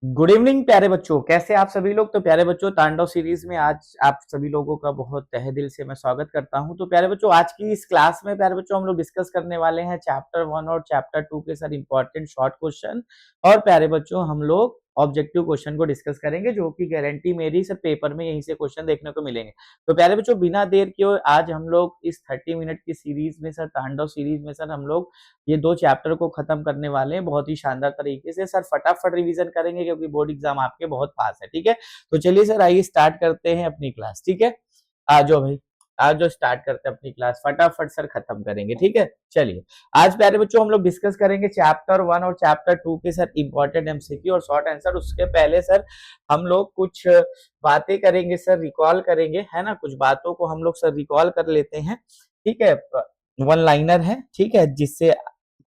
Good evening प्यारे बच्चों, कैसे आप सभी लोग। तो प्यारे बच्चों, तांडव सीरीज में आज आप सभी लोगों का बहुत तहे दिल से मैं स्वागत करता हूं। तो प्यारे बच्चों, आज की इस क्लास में प्यारे बच्चों हम लोग डिस्कस करने वाले हैं चैप्टर 1 और चैप्टर 2 के सर इंपॉर्टेंट शॉर्ट क्वेश्चन। और प्यारे बच्चों, हम लोग ऑब्जेक्टिव क्वेश्चन को डिस्कस करेंगे, जो कि गारंटी मेरी सर पेपर में यहीं से क्वेश्चन देखने को मिलेंगे। तो प्यारे बच्चों, बिना देर किए आज हम लोग इस 30 मिनट की सीरीज में सर, तांडव सीरीज में सर, हम लोग ये 2 चैप्टर को खत्म करने वाले हैं बहुत ही शानदार तरीके से। सर फटाफट रिवीजन करेंगे क्योंकि बोर्ड एग्जाम आपके बहुत पास है। ठीक है, तो चलिए सर, आइए स्टार्ट करते हैं अपनी क्लास। ठीक है, आ जाओ भाई, आज जो स्टार्ट करते हैं अपनी क्लास, फटाफट सर खत्म करेंगे। ठीक है, चलिए आज प्यारे बच्चों हम लोग डिस्कस करेंगे चैप्टर 1 और चैप्टर 2 के सर इंपॉर्टेंट एमसीक्यू और शॉर्ट आंसर। उसके पहले सर हम लोग कुछ बातें करेंगे सर, रिकॉल करेंगे, है ना। कुछ बातों को हम लोग सर रिकॉल कर लेते हैं। ठीक है, वन लाइनर है, ठीक है, जिससे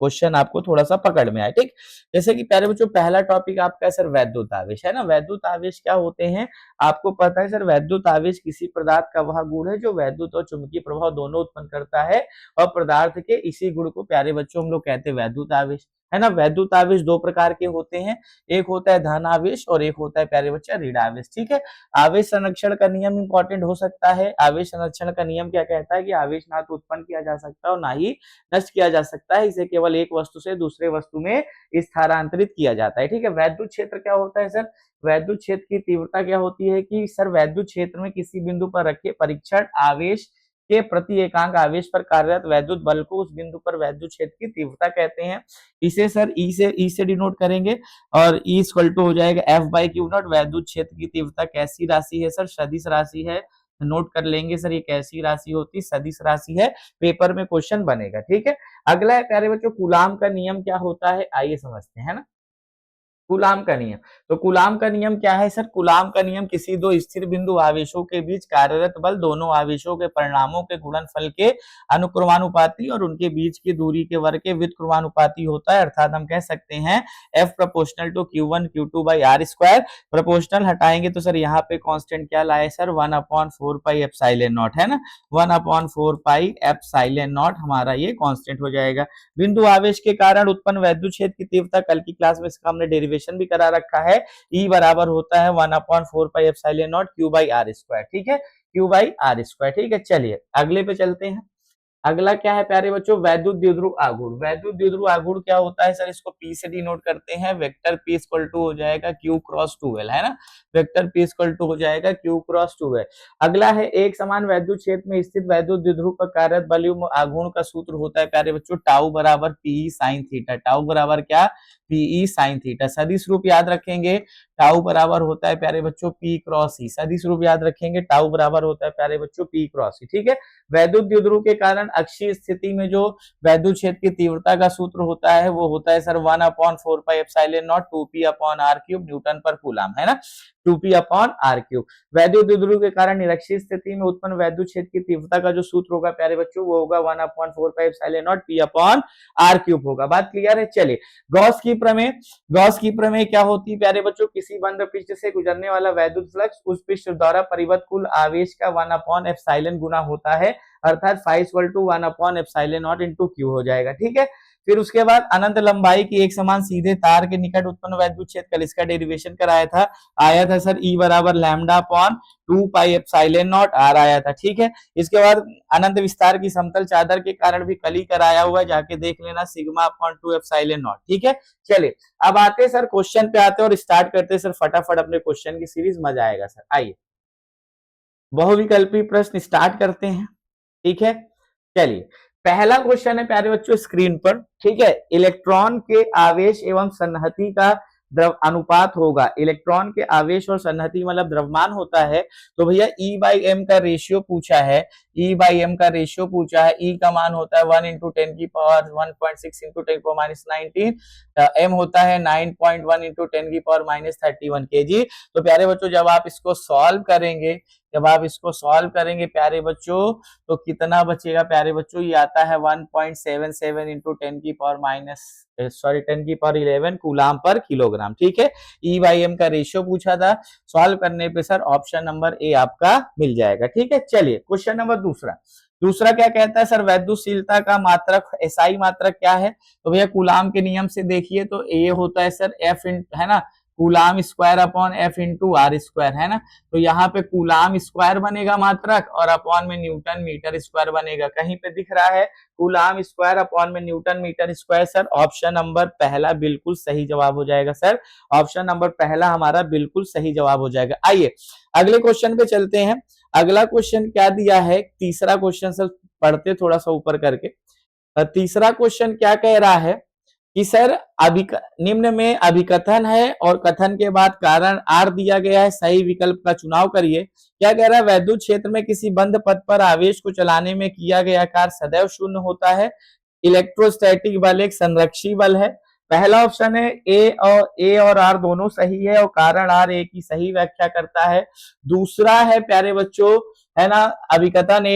क्वेश्चन आपको थोड़ा सा पकड़ में आए। ठीक, जैसे कि प्यारे बच्चों पहला टॉपिक आपका है सर वैद्युत आवेश, है ना। वैद्युत आवेश क्या होते हैं आपको पता है सर। वैद्युत आवेश किसी पदार्थ का वह गुण है जो वैद्युत और चुंबकीय प्रभाव दोनों उत्पन्न करता है, और पदार्थ के इसी गुण को प्यारे बच्चों हम लोग कहते हैं वैद्युत आवेश, है ना। वैद्युत आवेश दो प्रकार के होते हैं, एक होता है धन आवेश और एक होता है प्यारे बच्चे ऋण आवेश। ठीक है, आवेश संरक्षण का नियम इंपॉर्टेंट हो सकता है। आवेश संरक्षण का नियम क्या कहता है कि आवेश ना तो उत्पन्न किया जा सकता और ना ही नष्ट किया जा सकता है, इसे केवल एक वस्तु से दूसरे वस्तु में स्थानांतरित किया जाता है। ठीक है, वैद्युत क्षेत्र क्या होता है सर। वैद्युत क्षेत्र की तीव्रता क्या होती है कि सर वैद्युत क्षेत्र में किसी बिंदु पर रखे परीक्षण आवेश के प्रति एकांक आवेश पर कार्यरत वैद्युत बल को उस बिंदु पर वैद्युत क्षेत्र की तीव्रता कहते हैं। इसे सर ई से डिनोट करेंगे, और ई इक्वल टू हो जाएगा एफ बाई क्यू नॉट। वैद्युत क्षेत्र की तीव्रता कैसी राशि है सर, सदिश राशि है। नोट कर लेंगे सर, ये कैसी राशि होती है, सदिश राशि है। पेपर में क्वेश्चन बनेगा। ठीक है, अगला है प्यारे बच्चों कूलाम का नियम क्या होता है, आइए समझते हैं, है ना। कूलाम का नियम, तो कूलाम का नियम क्या है सर। कूलाम का नियम किसी दो स्थिर बिंदु आवेशों के बीच कार्यरत बल दोनों आवेशों के परिणामों के गुणनफल के अनुक्रमानुपाती और उनके बीच की दूरी के वर्ग के व्युत्क्रमानुपाती होता है। अर्थात हम कह सकते हैं F proportional to Q1 Q2 by R square. Proportional हटाएंगे तो सर यहाँ पे कांस्टेंट क्या लाए सर, 1/4 पाई एप्सिलॉन नॉट, है ना। 1/4 पाई एप्सिलॉन नॉट हमारा ये कांस्टेंट हो जाएगा। बिंदु आवेश के कारण उत्पन्न वैद्युत क्षेत्र की तीव्रता, कल की क्लास में इसका हमने डेरिवेशन भी करा रखा है। E बराबर होता है 1/4 pi epsilon naught Q by R square. ठीक है, Q बाई आर स्क्वायर। ठीक है, चलिए अगले पे चलते हैं। अगला क्या है प्यारे बच्चों, वैद्युत द्विध्रुव आघूर्ण। वैद्युत द्विध्रुव आघूर्ण क्या होता है सर, इसको P से डिनोट करते हैं। वेक्टर P इक्वल टू हो जाएगा Q क्रॉस 2L, है ना। वेक्टर P इक्वल टू हो जाएगा Q क्रॉस 2L। अगला है एक समान वैद्युत क्षेत्र में स्थित वैद्युत द्विध्रुव पर कार्यरत बलयुग्म आघूर्ण का सूत्र होता है प्यारे बच्चों टाउ बराबर पीई साइन थीटा। टाउ बराबर क्या, पीई साइन थीटा। सदिश रूप याद रखेंगे, टाउ बराबर होता है प्यारे बच्चों P क्रॉस ई। सदिश रूप याद रखेंगे, टाउ बराबर होता है प्यारे बच्चों P क्रॉस ई। ठीक है, वैद्युत द्विध्रुव के कारण अक्षीय स्थिति में जो वैद्युत क्षेत्र की तीव्रता का सूत्र होता है वो होता है sir 1/4 pi epsilon naught 2p upon R cube newton पर कूलम, है ना। 2p upon R cube. वैद्युत द्विध्रुव के कारण निरक्षीय स्थिति में उत्पन्न वैद्युत क्षेत्र की तीव्रता का जो सूत्र होगा प्यारे बच्चों वो होगा 1/4 pi epsilon naught p upon R cube होगा। बात क्लियर है। चलिए गॉस की प्रमेय। गॉस की प्रमेय क्या होती है प्यारे बच्चों, किसी बंद पृष्ठ से गुजरने वाला वैद्युत फ्लक्स उस पृष्ठ द्वारा परिवर्त कुल आवेश का 1/एप्सिलॉन गुना होता है, अर्थात phi इक्वल टू 1/एप्सिलॉन नॉट इनटू Q हो जाएगा। ठीक है, फिर उसके बाद अनंत लंबाई की एक समान सीधे तार के निकट उत्पन्न वैद्युत क्षेत्र, कल इसका डेरिवेशन कराया था, आया था सर E बराबर lambda upon 2 pi epsilon naught R आया था। ठीक है, इसके बाद अनंत विस्तार की समतल चादर के कारण भी कल ही कराया हुआ है, जाके देख लेना, सिग्मा अपॉन 2 एप्सिलॉन नॉट। ठीक है, चलिए अब आते सर क्वेश्चन पे आते हैं और स्टार्ट करते हैं सर फटाफट अपने क्वेश्चन की सीरीज, मजा आएगा सर। आइए बहुविकल्पी प्रश्न स्टार्ट करते हैं। ठीक है, चलिए पहला क्वेश्चन है प्यारे बच्चों स्क्रीन पर। ठीक है, इलेक्ट्रॉन के आवेश एवं सन्निहति का द्रव अनुपात होगा। इलेक्ट्रॉन के आवेश और सन्निहति मतलब द्रव्यमान होता है, तो भैया E बाई एम का रेशियो पूछा है। E बाई एम का रेशियो पूछा है। E का मान होता है 1 इंटू 10 की पावर 1.6 इंटू 10 की पावर -19। M होता है 9.1 इंटू 10 की पावर -31 kg। तो प्यारे बच्चों जब आप इसको सॉल्व करेंगे प्यारे बच्चों, तो कितना बचेगा प्यारे बच्चों, ये आता है 1.77 इंटू 10 की पावर 10 की पावर 11 कूलाम पर किलोग्राम। ठीक है, E बाई एम का रेशियो पूछा था, सॉल्व करने पे सर ऑप्शन नंबर ए आपका मिल जाएगा। ठीक है, चलिए क्वेश्चन नंबर दूसरा। दूसरा क्या कहता है सर, वैद्युतशीलता का मात्रक एसआई मात्रक क्या है। तो भैया कूलाम के नियम से देखिए तो ये होता है सर एफ, है ना, coulomb square upon F into R square, है ना। तो यहाँ पे कूलाम स्क्वायर बनेगा मात्रक और अपॉन में न्यूटन मीटर स्क्वायर बनेगा। कहीं पे दिख रहा है कूलाम स्क्वायर अपॉन में newton metre square? Sir option number पहला बिल्कुल सही जवाब हो जाएगा सर, ऑप्शन नंबर पहला हमारा बिल्कुल सही जवाब हो जाएगा। आइए अगले क्वेश्चन पे चलते हैं। अगला क्वेश्चन क्या दिया है, तीसरा क्वेश्चन सर पढ़ते थोड़ा सा ऊपर करके। तीसरा क्वेश्चन क्या कह रहा है कि सर निम्न में अभिकथन है और कथन के बाद कारण आर दिया गया है, सही विकल्प का चुनाव करिए। क्या कह रहा है, वैद्युत क्षेत्र में किसी बंद पथ पर आवेश को चलाने में किया गया कार्य सदैव शून्य होता है। इलेक्ट्रोस्टैटिक बल एक संरक्षी बल है। पहला ऑप्शन है ए और आर दोनों सही है और कारण आर ए की सही व्याख्या करता है। दूसरा है प्यारे बच्चों, है ना, अभिकथन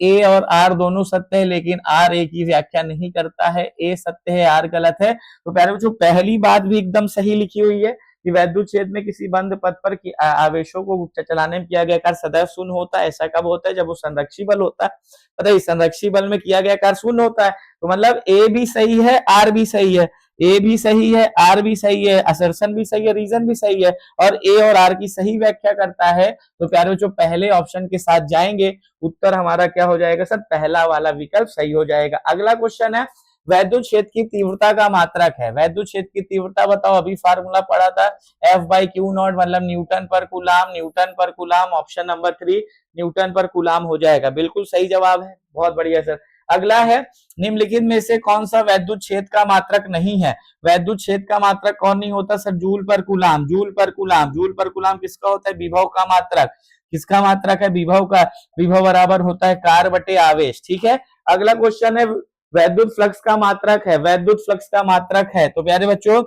ए और आर दोनों सत्य है लेकिन आर ए की व्याख्या नहीं करता है, ए सत्य है आर गलत है। तो प्यारे बच्चों पहली बात भी एकदम सही लिखी हुई है कि वैद्युत क्षेत्र में किसी बंद पथ पर आवेशों को चलाने में किया गया कार्य सदैव शून्य होता है। ऐसा कब होता है, जब वो संरक्षी बल होता है। पता है संरक्षी बल में किया गया कार्य शून्य होता है। तो मतलब ए भी सही है आर भी सही है, ए भी सही है आर भी सही है, असर्शन भी सही है, रीजन भी सही है और ए और आर की सही व्याख्या करता है। तो प्यारे बच्चों पहले ऑप्शन के साथ जाएंगे, उत्तर हमारा क्या हो जाएगा सर, पहला वाला विकल्प सही हो जाएगा। अगला क्वेश्चन है वैद्युत क्षेत्र की तीव्रता का मात्रक है। वैद्युत क्षेत्र की तीव्रता बताओ, अभी फार्मूला पढ़ा था एफ बाई क्यू नॉट मतलब न्यूटन पर कूलाम, न्यूटन पर कूलाम, ऑप्शन नंबर 3 न्यूटन पर कूलाम हो जाएगा, बिल्कुल सही जवाब है, बहुत बढ़िया सर। अगला है निम्नलिखित में से कौन सा वैद्युत क्षेत्र का मात्रक नहीं है। वैद्युत क्षेत्र का मात्रक कौन नहीं होता सर, जूल पर कूलाम, जूल पर कूलाम। जूल पर कूलाम किसका होता है, विभव का मात्रक। किसका मात्रक है, विभव का। विभव बराबर होता है कार्य बटे आवेश, ठीक है। अगला क्वेश्चन है वैद्युत फ्लक्स का मात्रक है, वैद्युत फ्लक्स का मात्रक है। तो प्यारे बच्चों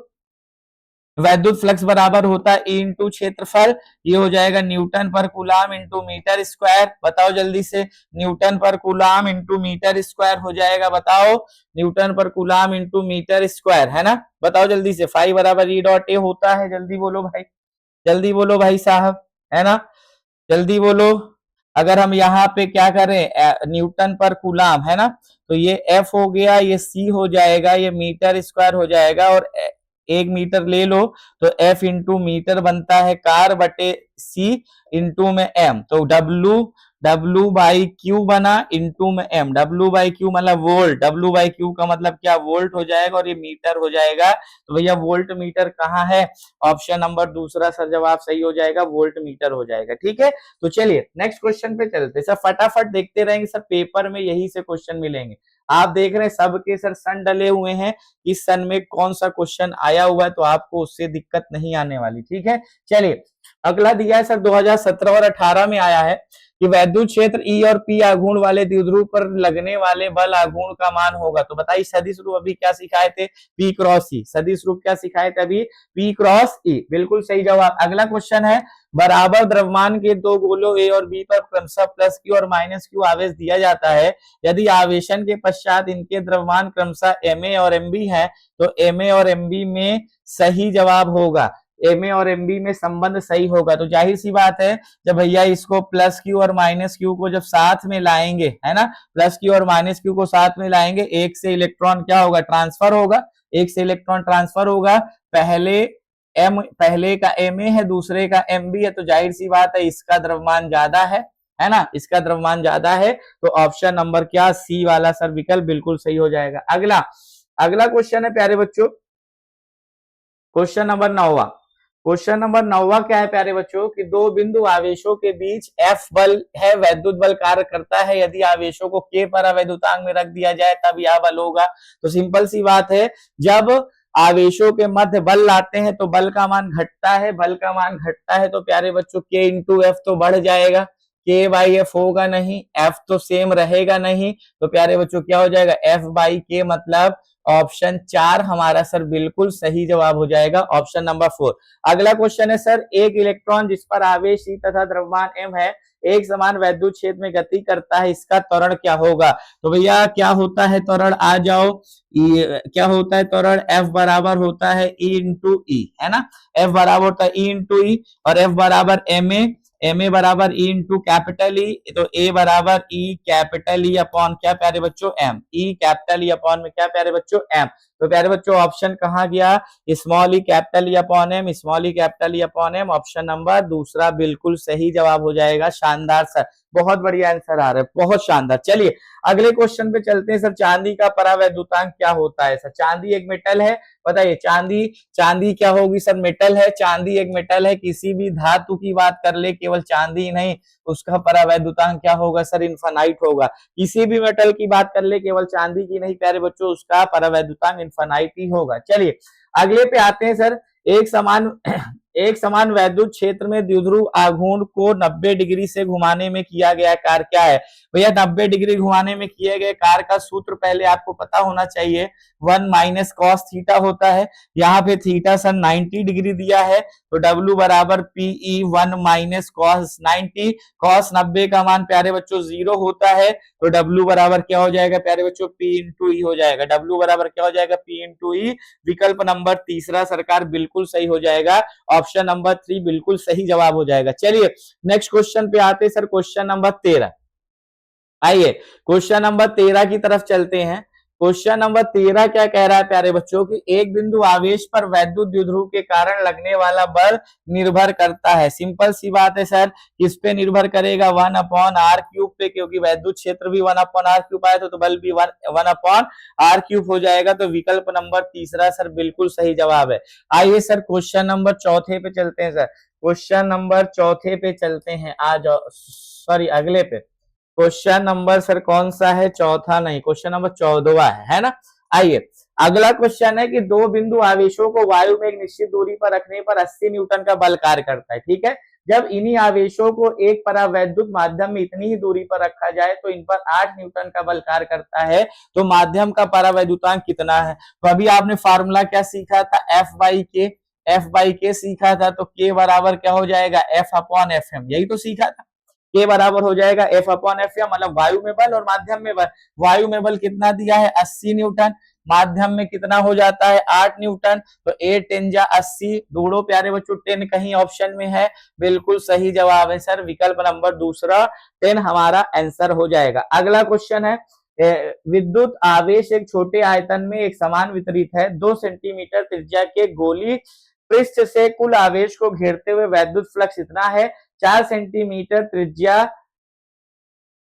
वैद्युत फ्लक्स बराबर होता है E इंटू क्षेत्रफल, ये हो जाएगा न्यूटन पर कूलाम इंटू मीटर स्क्वायर। बताओ जल्दी से, न्यूटन पर कूलाम इंटू मीटर स्क्वायर हो जाएगा, बताओ न्यूटन पर कूलाम इंटू मीटर स्क्वायर, है ना। बताओ जल्दी से, फाई बराबर ई डॉट ए होता है, जल्दी बोलो भाई, जल्दी बोलो भाई साहब, है ना, जल्दी बोलो। अगर हम यहाँ पे क्या करें न्यूटन पर कूलाम, है ना, तो ये एफ हो गया, ये सी हो जाएगा, ये मीटर स्क्वायर हो जाएगा और 1 मीटर ले लो तो एफ इंटू मीटर बनता है कार बटे सी इंटू में एम। तो डब्लू बाई क्यू बना इंटू में एम। डब्लू बाई क्यू मतलब वोल्ट, डब्लू बाई क्यू का मतलब क्या, वोल्ट हो जाएगा और ये मीटर हो जाएगा। तो भैया वोल्ट मीटर कहाँ है, ऑप्शन नंबर दूसरा सर जवाब सही हो जाएगा, वोल्ट मीटर हो जाएगा, ठीक है। तो चलिए नेक्स्ट क्वेश्चन पे चलते सर, फटाफट देखते रहेंगे सर, पेपर में यही से क्वेश्चन मिलेंगे। आप देख रहे हैं सबके सर सन डले हुए हैं, इस सन में कौन सा क्वेश्चन आया हुआ है, तो आपको उससे दिक्कत नहीं आने वाली, ठीक है। चलिए अगला दिया है सर 2017 और 18 में आया है कि वैद्युत क्षेत्र ई और पी आघूर्ण वाले द्विध्रुव पर लगने वाले बल आघूर्ण का मान होगा। तो बताइए सदिश रूप अभी क्या सिखाए थे, पी क्रॉस ई। सदिश रूप क्या सिखाए थे अभी, पी क्रॉस ई, बिल्कुल सही जवाब। अगला क्वेश्चन है बराबर द्रव्यमान के दो गोलों ए और बी पर क्रमशः प्लस क्यू और माइनस क्यू आवेश दिया जाता है। यदि आवेशन के पश्चात इनके द्रव्यमान क्रमशः एम ए और एम बी है तो एम ए और एम बी में सही जवाब होगा, एम ए और एम बी में संबंध सही होगा। तो जाहिर सी बात है जब भैया इसको प्लस क्यू और माइनस क्यू को जब साथ में लाएंगे, है ना, प्लस क्यू और माइनस क्यू को साथ में लाएंगे, एक से इलेक्ट्रॉन क्या होगा, ट्रांसफर होगा, एक से इलेक्ट्रॉन ट्रांसफर होगा। पहले का एम ए है, दूसरे का एम बी है, तो जाहिर सी बात है इसका द्रव्यमान ज्यादा है ना, इसका द्रव्यमान ज्यादा है। तो ऑप्शन नंबर क्या, सी वाला सर विकल्प बिल्कुल सही हो जाएगा। अगला क्वेश्चन है प्यारे बच्चों, क्वेश्चन नंबर 9वां। क्वेश्चन नंबर 9वां क्या है प्यारे बच्चों कि दो बिंदु आवेशों के बीच F बल है, वैद्युत बल कार्य करता है। यदि आवेशों को K पर अवैद्युतांक में रख दिया जाए तब यह बल होगा। तो सिंपल सी बात है, जब आवेशों के मध्य बल लाते हैं तो बल का मान घटता है, बल का मान घटता है तो प्यारे बच्चों K इंटू एफ तो बढ़ जाएगा, K बाई एफ होगा नहीं, F तो सेम रहेगा नहीं। तो प्यारे बच्चों क्या हो जाएगा, F बाई K मतलब ऑप्शन 4 हमारा सर बिल्कुल सही जवाब हो जाएगा, ऑप्शन नंबर 4। अगला क्वेश्चन है सर, एक इलेक्ट्रॉन जिस पर आवेश E तथा द्रव्यमान M है एक समान वैद्युत क्षेत्र में गति करता है, इसका त्वरण क्या होगा। तो भैया क्या होता है त्वरण, आ जाओ, क्या होता है त्वरण, F बराबर होता है E इंटू ई, है ना, F बराबर होता है E इंटू ई और F बराबर एम ए बराबर ई इंटू कैपिटल ई, तो ए बराबर ई कैपिटल ई अपॉन क्या प्यारे बच्चों, M, E capital E upon में क्या प्यारे बच्चों, एम। तो प्यारे बच्चों ऑप्शन कहाँ गया, small E capital E upon M, small E capital E upon M, option number दूसरा बिल्कुल सही जवाब हो जाएगा। शानदार सर, बहुत बढ़िया आंसर आ रहा है, बहुत शानदार। चलिए अगले क्वेश्चन पे चलते हैं सर। चांदी का परावैद्युतांक क्या होता है सर? चांदी एक मेटल है, बताइए चांदी, चांदी क्या होगी सर? मेटल है, चांदी एक मेटल है। किसी भी धातु की बात कर ले, केवल चांदी ही नहीं, उसका परावैद्युतांक क्या होगा सर? इनफाइनाइट होगा। किसी भी मेटल की बात कर ले, केवल चांदी की नहीं प्यारे बच्चों, उसका परावैद्युतांक इनफाइनाइट ही होगा। चलिए अगले पे आते हैं सर। एक समान वैद्युत क्षेत्र में द्विध्रुव आघूर्ण को 90 डिग्री से घुमाने में किया गया कार्य क्या है? भैया 90 डिग्री घुमाने में किए गए कार्य का सूत्र पहले आपको पता होना चाहिए, 1 माइनस कॉस थीटा होता है। यहाँ पे थीटा सर 90 डिग्री दिया है, तो W बराबर PE 1 माइनस कॉस 90। कॉस 90 का मान प्यारे बच्चों 0 होता है, तो W बराबर क्या हो जाएगा प्यारे बच्चों? P इंटू ई हो जाएगा। W बराबर क्या हो जाएगा? P इंटू ई। विकल्प नंबर तीसरा सरकार बिल्कुल सही हो जाएगा, ऑप्शन नंबर 3 बिल्कुल सही जवाब हो जाएगा। चलिए नेक्स्ट क्वेश्चन पे आते हैं सर, क्वेश्चन नंबर 13। आइए क्वेश्चन नंबर 13 की तरफ चलते हैं। क्वेश्चन नंबर 13 क्या कह रहा है प्यारे बच्चों की, एक बिंदु आवेश पर वैद्युत द्विध्रुव के कारण लगने वाला बल निर्भर करता है। सिंपल सी बात है सर, किस पे निर्भर करेगा? 1 अपॉन आर क्यूब पे, क्योंकि वैद्युत क्षेत्र भी 1 अपॉन आर क्यूब आया तो बल भी 1 अपॉन आर क्यूब हो जाएगा। तो विकल्प नंबर तीसरा सर बिल्कुल सही जवाब है। आइए सर क्वेश्चन नंबर चौथे पे चलते हैं सर। क्वेश्चन नंबर चौथे पे चलते हैं, आ जाओ, सॉरी अगले पे। क्वेश्चन नंबर सर कौन सा है? चौथा नहीं, क्वेश्चन नंबर 14वां है ना। आइए अगला क्वेश्चन है कि दो बिंदु आवेशों को वायु में एक निश्चित दूरी पर रखने पर 80 न्यूटन का बल कार्य करता है, ठीक है। जब इन्हीं आवेशों को एक परावैद्युत माध्यम में इतनी ही दूरी पर रखा जाए तो इन पर 8 न्यूटन का बल कार्य करता है। तो माध्यम का परावैद्युतांक कितना है? तो अभी आपने फार्मूला क्या सीखा था? एफ बाई के सीखा था, तो के बराबर क्या हो जाएगा? एफ अपॉन एफ एम, यही तो सीखा था। के बराबर हो जाएगा एफ अपॉन एफ एम, मतलब वायु में बल और माध्यम में बल। वायु में बल कितना दिया है? 80 न्यूटन, माध्यम में कितना हो जाता है? 8 न्यूटन। तो 8 10 जा 80, ढूंढो प्यारे बच्चों 10 कहीं ऑप्शन में है, बिल्कुल सही जवाब है सर, विकल्प नंबर दूसरा 10 हमारा आंसर हो जाएगा। अगला क्वेश्चन है, विद्युत आवेश एक छोटे आयतन में एक समान वितरित है। 2 सेंटीमीटर त्रिज्या के गोली पृष्ठ से कुल आवेश को घेरते हुए वैद्युत फ्लक्स इतना है। 4 सेंटीमीटर त्रिज्या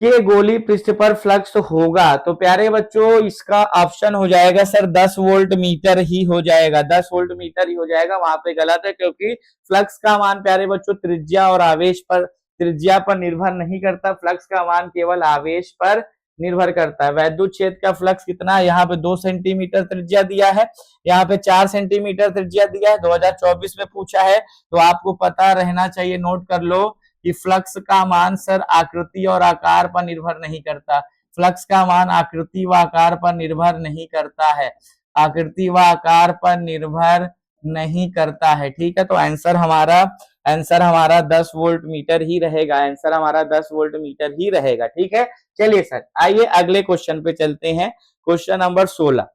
के गोली पृष्ठ पर फ्लक्स होगा। तो प्यारे बच्चों इसका ऑप्शन हो जाएगा सर 10 वोल्ट मीटर ही हो जाएगा, 10 वोल्ट मीटर ही हो जाएगा। वहां पे गलत है, क्योंकि फ्लक्स का मान प्यारे बच्चों त्रिज्या और आवेश पर, त्रिज्या पर निर्भर नहीं करता, फ्लक्स का मान केवल आवेश पर निर्भर करता है। वैद्युत क्षेत्र का फ्लक्स कितना है? यहाँ पे 2 सेंटीमीटर त्रिज्या दिया है, यहाँ पे 4 सेंटीमीटर त्रिज्या दिया है, 2024 में पूछा है, तो आपको पता रहना चाहिए, नोट कर लो कि फ्लक्स का मान सर आकृति और आकार पर निर्भर नहीं करता। फ्लक्स का मान आकृति व आकार पर निर्भर नहीं करता है, आकृति व आकार पर निर्भर नहीं करता है, ठीक है। तो आंसर हमारा 10 वोल्ट मीटर ही रहेगा, आंसर हमारा 10 वोल्ट मीटर ही रहेगा, ठीक है। चलिए सर आइए अगले क्वेश्चन पे चलते हैं, क्वेश्चन नंबर 16,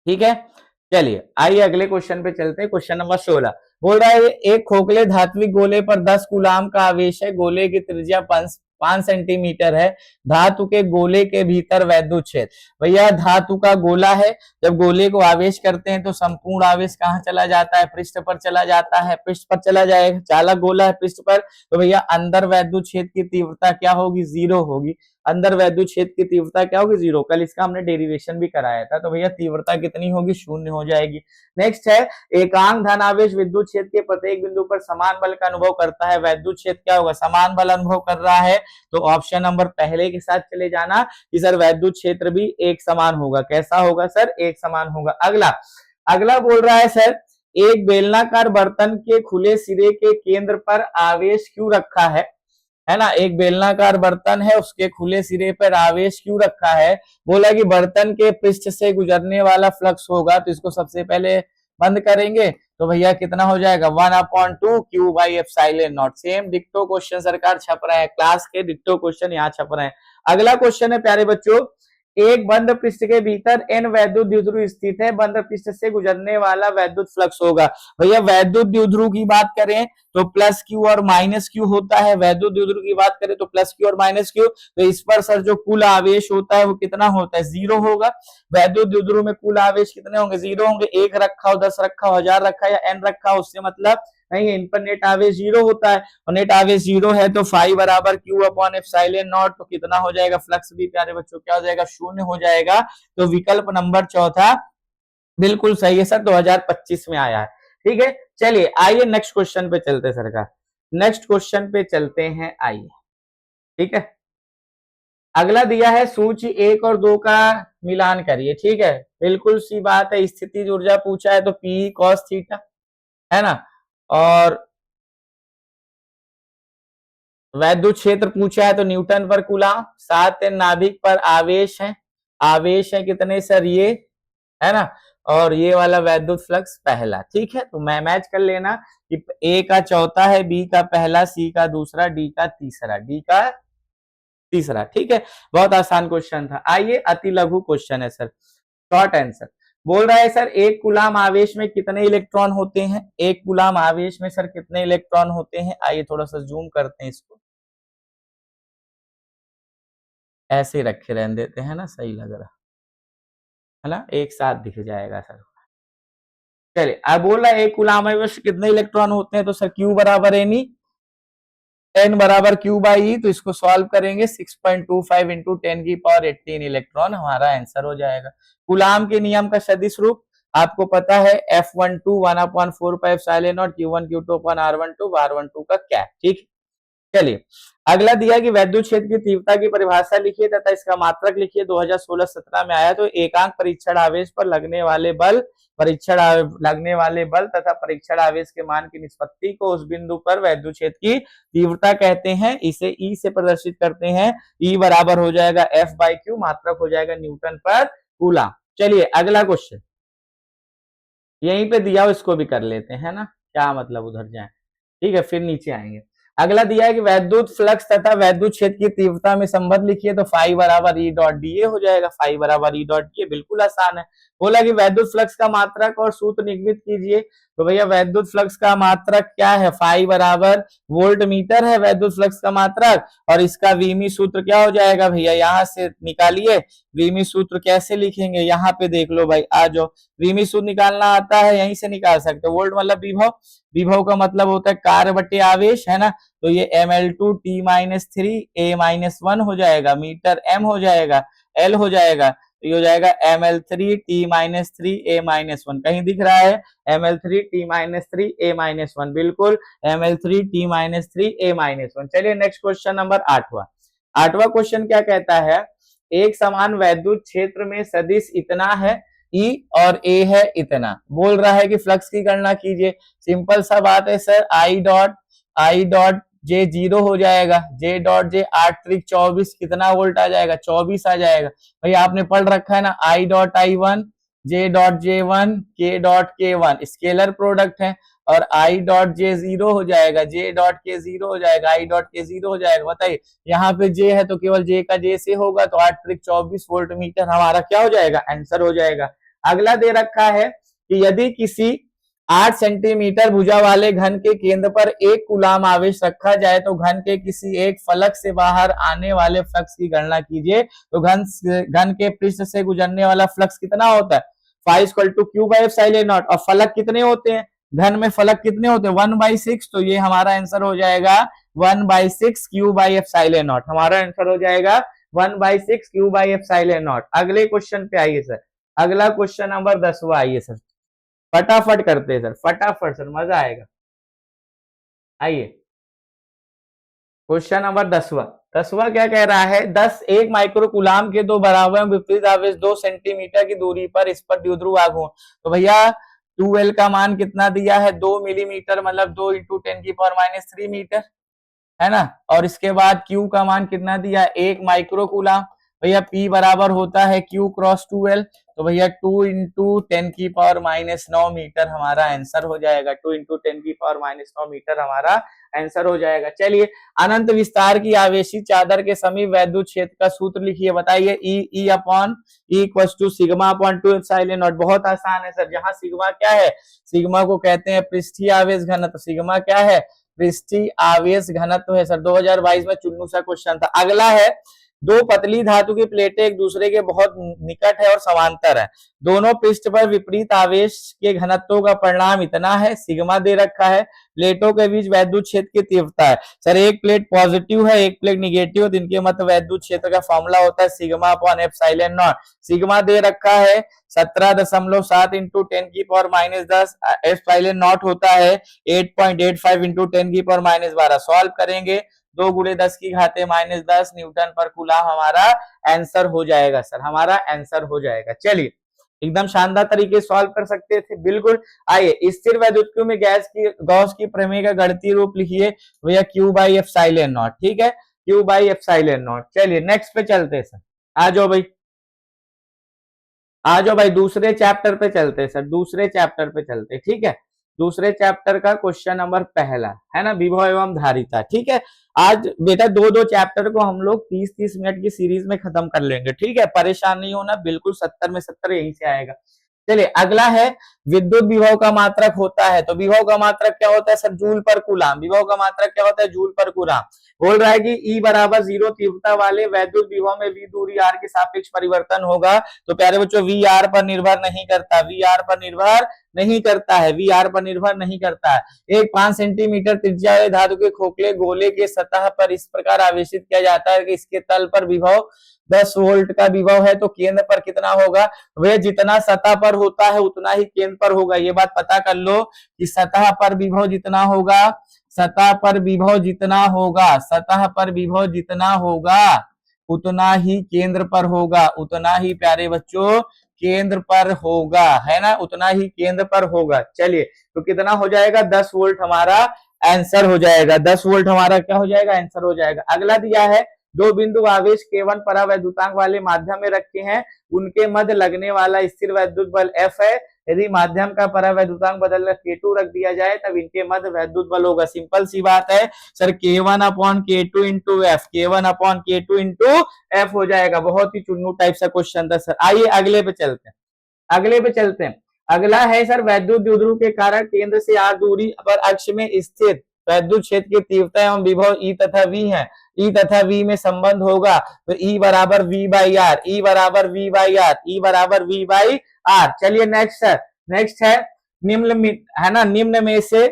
ठीक है। चलिए आइए अगले क्वेश्चन पे चलते हैं, क्वेश्चन नंबर 16 बोल रहा है एक खोखले धात्विक गोले पर 10 कूलाम का आवेश है, गोले की त्रिज्या 5 सेंटीमीटर है, धातु के गोले के भीतर वैद्युत क्षेत्र। भैया धातु का गोला है, जब गोले को आवेश करते हैं तो संपूर्ण आवेश कहाँ चला जाता है? पृष्ठ पर चला जाता है, पृष्ठ पर चला जाएगा, चालक गोला है पृष्ठ पर, तो भैया अंदर वैद्युत क्षेत्र की तीव्रता क्या होगी? 0 होगी। अंदर वैद्युत क्षेत्र की तीव्रता क्या होगी? 0। कल इसका हमने डेरिवेशन भी कराया था, तो भैया तीव्रता कितनी होगी? 0 हो जाएगी। नेक्स्ट है एकांक धनावेश विद्युत क्षेत्र के प्रत्येक बिंदु पर समान बल का अनुभव करता है, वैद्युत क्षेत्र क्या होगा? समान बल अनुभव कर रहा है, तो ऑप्शन नंबर पहले के साथ चले जाना कि सर वैद्युत क्षेत्र भी एक समान होगा। कैसा होगा सर? एक समान होगा। अगला बोल रहा है सर एक बेलनाकार बर्तन के खुले सिरे के केंद्र पर आवेश क्यों रखा है ना। एक बेलनाकार बर्तन है, उसके खुले सिरे पर आवेश क्यों रखा है? बोला कि बर्तन के पृष्ठ से गुजरने वाला फ्लक्स होगा, तो इसको सबसे पहले बंद करेंगे, तो भैया कितना हो जाएगा? 1/2 Q by epsilon nought. Same डिक्टो क्वेश्चन सरकार छप रहे हैं, क्लास के डिक्टो क्वेश्चन यहाँ छप रहे हैं। अगला क्वेश्चन है प्यारे बच्चों, एक बंद पृष्ठ के भीतर n वैद्युत द्विध्रुव स्थित है, बंद पृष्ठ से गुजरने वाला वैद्युत फ्लक्स होगा। भैया वैद्युत द्विध्रुव की बात करें तो प्लस क्यू और माइनस क्यू होता है, वैद्युत द्विध्रुव की बात करें तो प्लस क्यू और माइनस क्यू। तो इस पर सर जो कुल आवेश होता है वो कितना होता है, 0 होगा। वैद्युत द्विध्रुव में कुल आवेश कितने होंगे, 0 होंगे। 1 रखा हो, 10 रखा हो, 1000 रखा या n रखा हो, उससे मतलब नहीं है, इन पर नेट आवेश 0 होता है, और नेट आवेश 0 है तो फाई बराबर क्यू अपॉन एप्सिलॉन नॉट, तो कितना हो जाएगा, फ्लक्स भी प्यारे बच्चों क्या हो जाएगा, 0 हो जाएगा। तो विकल्प नंबर चौथा बिल्कुल सही है सर, 2025 में आया है। ठीक है, चलिए आइए नेक्स्ट क्वेश्चन पे चलते सरकार, नेक्स्ट क्वेश्चन पे चलते हैं, आइए। ठीक है, अगला दिया है सूची 1 और 2 का मिलान करिए। ठीक है, बिल्कुल सी बात है, स्थितिज ऊर्जा पूछा है तो पी कॉस थीटा है ना, और वैद्युत क्षेत्र पूछा है तो न्यूटन पर कूलाम, 7 नाभिक पर आवेश है, आवेश है कितने सर, ये है ना, और ये वाला वैद्युत फ्लक्स पहला। ठीक है, तो मैं मैच कर लेना कि ए का चौथा है, बी का पहला, सी का दूसरा, डी का तीसरा, डी का तीसरा। ठीक है, बहुत आसान क्वेश्चन था। आइए अति लघु क्वेश्चन है सर, शॉर्ट आंसर। बोल रहा है सर एक कूलाम आवेश में कितने इलेक्ट्रॉन होते हैं, एक कूलाम आवेश में सर कितने इलेक्ट्रॉन होते हैं। आइए थोड़ा सा जूम करते हैं इसको, ऐसे रखे रहने देते हैं ना, सही लग रहा है ना, एक साथ दिख जाएगा सर। चलिए अब बोल रहा है एक कूलाम आवेश कितने इलेक्ट्रॉन होते हैं, तो सर क्यू बराबर एनी, एन बराबर क्यू बाई ई, तो इसको सॉल्व करेंगे 6.25 इंटू 10 की पावर 18 इलेक्ट्रॉन हमारा आंसर हो जाएगा। कूलाम के नियम का सदिश रूप आपको पता है, F12 1/4 epsilon not Q1 Q2 upon R12 R12 का क्या। ठीक, चलिए अगला दिया कि वैद्युत क्षेत्र की तीव्रता की परिभाषा लिखिए तथा इसका मात्रक लिखिए। 2016-17 में आया, तो एकांक परीक्षण आवेश पर लगने वाले बल, लगने वाले बल तथा परीक्षण आवेश के मान की निष्पत्ति को उस बिंदु पर वैद्युत क्षेत्र की तीव्रता कहते हैं। इसे ई से प्रदर्शित करते हैं, ई बराबर हो जाएगा F बाई क्यू, मात्रक हो जाएगा न्यूटन पर कूलाम। चलिए अगला क्वेश्चन यहीं पे दिया हो, इसको भी कर लेते हैं ना, क्या मतलब उधर जाए। ठीक है, फिर नीचे आएंगे। अगला दिया है कि वैद्युत फ्लक्स तथा वैद्युत क्षेत्र की तीव्रता में संबंध लिखिए, तो फाई बराबर ई डॉट डी ए हो जाएगा, फाई बराबर ई डॉट डी ए, बिल्कुल आसान है। बोला कि वैद्युत फ्लक्स का मात्रक और सूत्र निगमित कीजिए, तो भैया वैद्युत फ्लक्स का मात्रक क्या है, फाई बराबर वोल्ट मीटर है वैद्युत फ्लक्स का मात्रक, और इसका वीमी सूत्र क्या हो जाएगा भैया, यहां से निकालिए। वीमी सूत्र कैसे लिखेंगे, यहाँ पे देख लो भाई, आ जाओ, वीमी सूत्र निकालना आता है, यहीं से निकाल सकते हो। वोल्ट मतलब विभव, विभव का मतलब होता है कार्य बटे आवेश, है ना, तो ये ml2 t-3 a-1 हो जाएगा, मीटर m हो जाएगा, l हो जाएगा, तो ये हो जाएगा ml3 t-3 a-1। कहीं दिख रहा है ml3 t-3 a-1, बिल्कुल ml3 t-3 a-1। चलिए नेक्स्ट क्वेश्चन नंबर 8वां क्वेश्चन क्या कहता है, एक समान वैद्युत क्षेत्र में सदिश इतना है, ई और ए है इतना। बोल रहा है कि फ्लक्स की गणना कीजिए। सिंपल सा बात है सर, आई डॉट जे 0 हो जाएगा, जे डॉट जे 8 त्रिक 24, कितना वोल्ट आ जाएगा, 24 आ जाएगा। भाई आपने पढ़ रखा है ना, I dot I1 J dot J1 के डॉट K1 स्केलर प्रोडक्ट है, और आई डॉट जे 0 हो जाएगा, जे डॉट के 0 हो जाएगा, आई डॉट के 0 हो जाएगा। बताइए यहाँ पे जे है तो केवल जे का जे से होगा, तो 8 त्रिक 24 वोल्ट मीटर हमारा क्या हो जाएगा, आंसर हो जाएगा। अगला दे रखा है कि यदि किसी 8 सेंटीमीटर भुजा वाले घन के केंद्र पर एक कूलाम आवेश रखा जाए, तो घन के किसी एक फलक से बाहर आने वाले फ्लक्स की गणना कीजिए। तो घन के पृष्ठ से गुजरने वाला फ्लक्स कितना होता है, phi equal to Q by epsilon naught, और फलक कितने होते हैं, घन में फलक कितने होते हैं, 1/6, तो ये हमारा आंसर हो जाएगा 1/6 क्यू बाई एप्सिलॉन नॉट, हमारा आंसर हो जाएगा 1/6 क्यू बाई एप्सिलॉन नॉट। अगले क्वेश्चन पे आइए सर, अगला क्वेश्चन नंबर 10वां आइए सर, फटाफट करते हैं सर, फटाफट सर, मजा आएगा। आइए क्वेश्चन नंबर 10वां क्या कह रहा है, 1 माइक्रो कूलाम के दो बराबर विपरीत आवेश 2 सेंटीमीटर की दूरी पर इस पर द्विध्रुव आघूर्ण, तो भैया 2L का मान कितना दिया है, 2 मिलीमीटर, मतलब 2 इंटू 10 की पावर -3 मीटर, है ना, और इसके बाद Q का मान कितना दिया, 1 माइक्रो कूलाम, भैया P बराबर होता है Q क्रॉस 2L, तो भैया 2 इंटू 10⁻⁹ मीटर हमारा आंसर हो जाएगा। 2 इंटू 10⁻⁹ मीटर हमारा आंसर हो जाएगा। चलिए, अनंत विस्तार की आवेशित चादर के समीप वैद्युत क्षेत्र का सूत्र लिखिए। बताइए, E upon E equal to sigma upon 2 epsilon naught. बहुत आसान है सर। जहां सिग्मा क्या है, सिग्मा को कहते हैं पृष्ठीय आवेश घनत्व। सिग्मा क्या है, पृष्ठीय आवेश घनत्व है सर। 2022 में चुन्नू सा क्वेश्चन था। अगला है, दो पतली धातु की प्लेटें एक दूसरे के बहुत निकट है और समांतर है। दोनों पृष्ठ पर विपरीत आवेश के घनत्वों का परिणाम इतना है, सिग्मा दे रखा है। प्लेटों के बीच वैद्युत क्षेत्र की तीव्रता है। सर एक प्लेट पॉजिटिव है, एक प्लेट निगेटिव है, तो इनके मध्य वैद्युत क्षेत्र का फॉर्मूला होता है sigma upon epsilon nought. Sigma दे रखा है 17.7 इंटू 10⁻⁻10। एप्सिलॉन नॉट होता है 8.85 इंटू 10⁻⁻12। सॉल्व करेंगे, 2 गुणे 10⁻⁻10 न्यूटन पर कूलम हमारा आंसर हो जाएगा सर, हमारा आंसर हो जाएगा। चलिए, एकदम शानदार तरीके सॉल्व कर सकते थे, बिल्कुल। आइए, स्थिर वैद्युतिक में गॉस की प्रमेय का गणितीय रूप लिखिए भैया Q बाई एप्सिलॉन नॉट। ठीक है, Q बाई एप्सिलॉन नॉट। चलिए नेक्स्ट पे चलते हैं सर। आ जाओ भाई, आ जाओ भाई, दूसरे चैप्टर पे चलते हैं सर, दूसरे चैप्टर पे चलते हैं। ठीक है, दूसरे चैप्टर का क्वेश्चन नंबर पहला है ना, विभव एवं धारिता। ठीक है, आज बेटा दो दो चैप्टर को हम लोग 30-30 मिनट की सीरीज में खत्म कर लेंगे। ठीक है, परेशान नहीं होना, बिल्कुल 70 में 70 यहीं से आएगा। चलिए, अगला है विद्युत विभव का मात्रक होता है। तो विभव का मात्रक क्या होता है सर, जूल पर कूलम। विभव का मात्रक क्या होता है, जूल पर कूलम। बोल रहा है कि E बराबर 0 तीव्रता वाले वैद्युत विभव में V दूरी R के सापेक्ष परिवर्तन होगा। तो प्यारे बच्चों, V R पर निर्भर नहीं करता, V R पर निर्भर नहीं करता है, V R पर निर्भर नहीं करता है। एक 5 सेंटीमीटर त्रिज्या वाले धातु के खोखले गोले के सतह पर इस प्रकार आवेशित किया जाता है कि इसके तल पर विभव 10 वोल्ट का विभव है, तो केंद्र पर कितना होगा। वह जितना सतह पर होता है उतना ही केंद्र पर होगा। ये बात पता कर लो कि सतह पर विभव जितना होगा, सतह पर विभव जितना होगा, सतह पर विभव जितना होगा उतना ही केंद्र पर होगा, उतना ही प्यारे बच्चों केंद्र पर होगा, है ना, उतना ही केंद्र पर होगा। चलिए, तो कितना हो जाएगा, 10 वोल्ट हमारा आंसर हो जाएगा। 10 वोल्ट हमारा क्या हो जाएगा, आंसर हो जाएगा। अगला दिया है, दो बिंदु आवेश K1 परावैद्युतांक वाले माध्यम में रखे हैं, उनके मध्य लगने वाला स्थिर वैद्युत बल F है। यदि माध्यम का परावैद्युतांक बदलकर K2 रख दिया जाए तब इनके मध्य वैद्युत बल होगा। सिंपल सी बात है sir, K1 upon K2 into F, K1 upon K2 into F हो जाएगा। बहुत ही चुन्नू टाइप सा क्वेश्चन था सर। आइए अगले पे चलते हैं, अगले पे चलते हैं। अगला है सर, वैद्युत द्विध्रुव के कारण केंद्र से R दूरी पर अक्ष में स्थित वैद्युत क्षेत्र की तीव्रता एवं विभव E तथा V है। E तथा V में संबंध होगा, तो E बराबर V बाई आर, E बराबर V बाई आर, E बराबर V बाई आर। चलिए नेक्स्ट है, नेक्स्ट है निम्न है ना, निम्न में से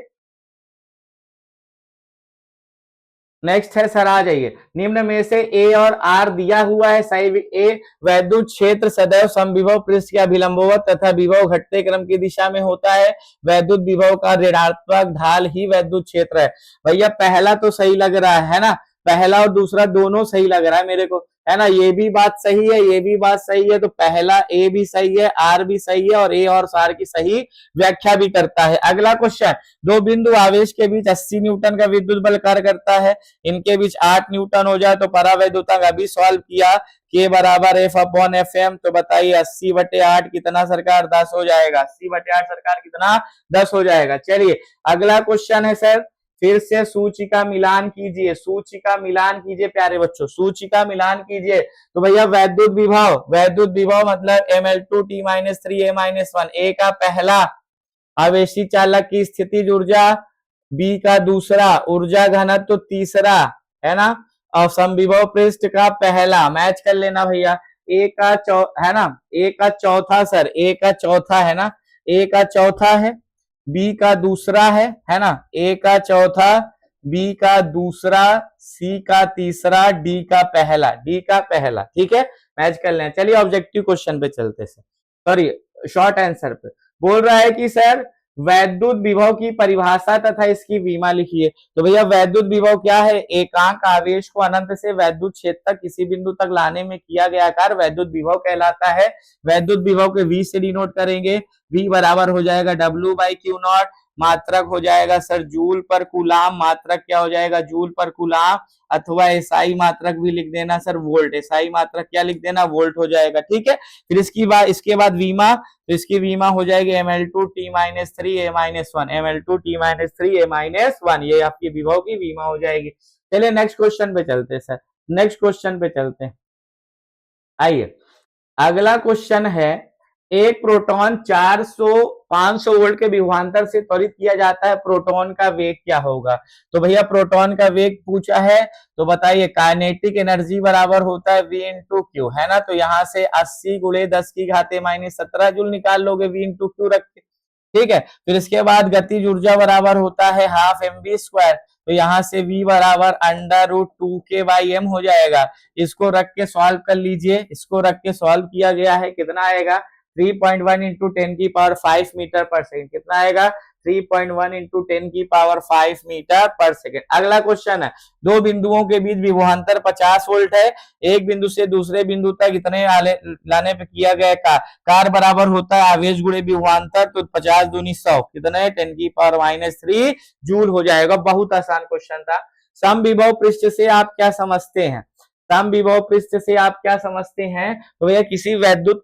नेक्स्ट है सर, आ जाइए। निम्न में से ए और आर दिया हुआ है। सही ए वैद्युत क्षेत्र सदैव समविभव पृष्ठ के अभिलंबवत तथा विभव घटते क्रम की दिशा में होता है। वैद्युत विभव का ऋणात्मक ढाल ही वैद्युत क्षेत्र है। भैया पहला तो सही लग रहा है ना, पहला और दूसरा दोनों सही लग रहा है मेरे को, है ना। ये भी बात सही है, ये भी बात सही है, तो पहला ए भी सही है, आर भी सही है, और ए और आर की सही व्याख्या भी करता है। अगला क्वेश्चन, दो बिंदु आवेश के बीच 80 न्यूटन का विद्युत बल कार्य करता है, इनके बीच 8 न्यूटन हो जाए तो परावैद्युतांक अभी सॉल्व किया, के बराबर एफ अपॉन एफ एम। तो बताइए 80/8 कितना सरकार, 10 हो जाएगा। 80/8 सरकार कितना, 10 हो जाएगा। चलिए अगला क्वेश्चन है सर, फिर से सूचिका मिलान कीजिए, सूचिका मिलान कीजिए प्यारे बच्चों, सूचिका मिलान कीजिए। तो भैया वैद्युत विभव, वैद्युत विभव मतलब ml2t-3a-1, ए का पहला आवेशी चालक की स्थितिज ऊर्जा, बी का दूसरा, ऊर्जा घनत्व तीसरा, है ना, और समविभव पृष्ठ का पहला। मैच कर लेना भैया, ए का है ना, ए का चौथा सर, ए का चौथा है ना, ए का चौथा है, बी का दूसरा है ना, ए का चौथा, बी का दूसरा, सी का तीसरा, डी का पहला, डी का पहला। ठीक है, मैच कर लें। चलिए ऑब्जेक्टिव क्वेश्चन पे चलते सर, सॉरी शॉर्ट आंसर पे। बोल रहा है कि सर वैद्युत विभव की परिभाषा तथा इसकी विमा लिखिए। तो भैया वैद्युत विभव क्या है, एकांक आवेश को अनंत से वैद्युत क्षेत्र तक किसी बिंदु तक लाने में किया गया कार्य वैद्युत विभव कहलाता है। वैद्युत विभव के V से डिनोट करेंगे, V बराबर हो जाएगा W बाई क्यू नॉट। मात्रक हो जाएगा सर जूल पर कूलाम, मात्रक क्या हो जाएगा जूल पर कूलाम, अथवा एसआई मात्रक भी लिख देना सर वोल्ट, एसआई मात्रक क्या लिख देना वोल्ट हो जाएगा, ठीक है। फिर इसके बाद वीमा, तो इसकी वीमा हो जाएगी ml2 t-3 a-1, ml2 t-3 a-1, ये आपकी विभव की वीमा हो जाएगी। चलिए नेक्स्ट क्वेश्चन पे चलते हैं सर, नेक्स्ट क्वेश्चन पे चलते हैं। आइए अगला क्वेश्चन है, एक प्रोटॉन 500 वोल्ट के विभवांतर से त्वरित किया जाता है, प्रोटॉन का वेग क्या होगा। तो भैया प्रोटॉन का वेग पूछा है, तो बताइए काइनेटिक एनर्जी बराबर होता है V इंटू क्यू, है ना। तो यहाँ से 80 गुणे 10 की घाते -17 जूल निकाल लोगे V इंटू क्यू रख के, ठीक है। फिर इसके बाद गतिज ऊर्जा बराबर होता है हाफ mv², तो यहाँ से V बराबर √2k/m हो जाएगा। इसको रख के सॉल्व कर लीजिए, इसको रख के सॉल्व किया गया है, कितना आएगा 3.1 इंटू 10⁵ मीटर पर सेकेंड, कितना आएगा 3.1 इंटू 10⁵ मीटर पर सेकेंड। अगला क्वेश्चन है, दो बिंदुओं के बीच विभवांतर 50 वोल्ट है, एक बिंदु से दूसरे बिंदु तक इतने लाने पे किया गया कार्य बराबर होता है आवेश गुणे विभवांतर, तो 50 दूनी 100, कितने 10⁻³ जूल हो जाएगा। बहुत आसान क्वेश्चन था। समविभव पृष्ठ से आप क्या समझते हैं, समविभव पृष्ठ से आप क्या समझते हैं, तो भैया किसी वैद्युत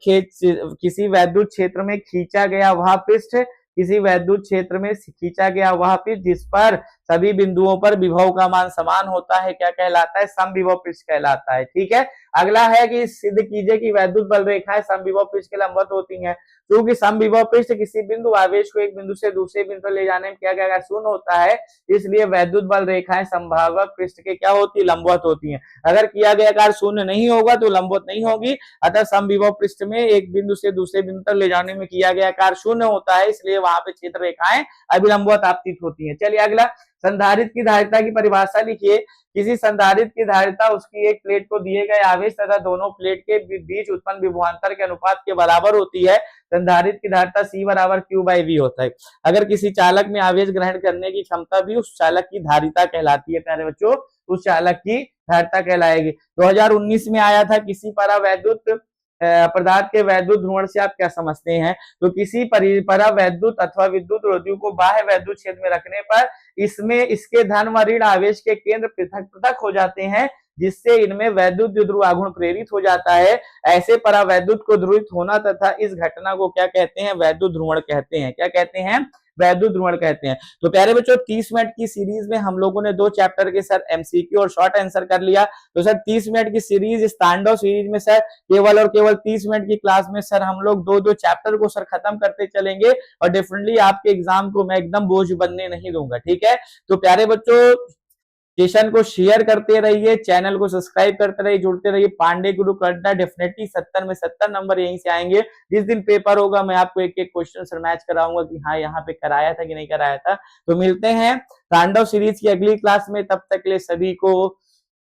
क्षेत्र में खींचा गया वह पृष्ठ, किसी वैद्युत क्षेत्र में खींचा गया वह पृष्ठ जिस पर सभी बिंदुओं पर विभव का मान समान होता है, क्या कहलाता है समविभव पृष्ठ कहलाता है, ठीक है। अगला है कि सिद्ध कीजिए कि वैद्युत बल रेखाएं समविभव पृष्ठ के लंबवत होती हैं, क्योंकि समविभव पृष्ठ किसी बिंदु आवेश को एक बिंदु से दूसरे बिंदु ले जाने में क्या क्या शून्य होता है, इसलिए वैद्युत बल रेखाएं समभावक पृष्ठ के क्या होती लंबवत होती हैं। अगर किया गया कार्य शून्य नहीं होगा तो लंबवत नहीं होगी, अतः समविभव पृष्ठ में एक बिंदु से दूसरे बिंदु तक ले जाने में किया गया कार्य शून्य होता है, इसलिए वहां पे क्षेत्र रेखाएं अभिलंबवत आपतित होती हैं। चलिए अगला, संधारित्र की धारिता की परिभाषा लिखिए। किसी संधारित्र की धारिता उसकी एक प्लेट को दिए गए आवेश तथा दोनों प्लेट के बीच उत्पन्न विभवांतर के अनुपात के बराबर होती है। संधारित्र की धारिता C बराबर Q/V होता है। अगर किसी चालक में आवेश ग्रहण करने की क्षमता भी उस चालक की धारिता कहलाती है, प्यारे बच्चों उस चालक की धारिता कहलाएगी। 2019 में आया था, किसी परावैद्युत पदार्थ के वैद्युत ध्रुवण से आप क्या समझते हैं, तो किसी परावैद्युत अथवा विद्युत रोधियों को बाह्य वैद्युत क्षेत्र में रखने पर इसमें इसके धन व ऋण आवेश के केंद्र पृथक पृथक हो जाते हैं, जिससे इनमें वैद्युत द्विध्रुव आघूर्ण प्रेरित हो जाता है। ऐसे परावैद्युत को ध्रुवित होना तथा इस घटना को क्या कहते हैं वैद्युत ध्रुवण कहते हैं, क्या कहते हैं वैद्युत ध्रुवण कहते हैं। तो प्यारे बच्चों 30 मिनट की सीरीज में हम लोगों ने 2 चैप्टर के सर एमसीक्यू और शॉर्ट आंसर कर लिया। तो सर 30 मिनट की सीरीज, इस तांडव सीरीज में सर केवल और केवल 30 मिनट की क्लास में सर हम लोग 2 चैप्टर को सर खत्म करते चलेंगे, और डेफिनेटली आपके एग्जाम को मैं एकदम बोझ बनने नहीं दूंगा, ठीक है। तो प्यारे बच्चों सेशन को शेयर करते रहिए, चैनल को सब्सक्राइब करते रहिए, जुड़ते रहिए। पांडे गुरु अड्डा, डेफिनेटली 70 में 70 नंबर यहीं से आएंगे। जिस दिन पेपर होगा मैं आपको एक एक क्वेश्चन सर मैच कराऊंगा कि हाँ यहाँ पे कराया था कि नहीं कराया था। तो मिलते हैं तांडव सीरीज की अगली क्लास में, तब तक के लिए सभी को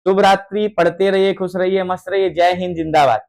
शुभ रात्रि, पढ़ते रहिए, खुश रहिए, मस्त रहिए। जय हिंद, जिंदाबाद।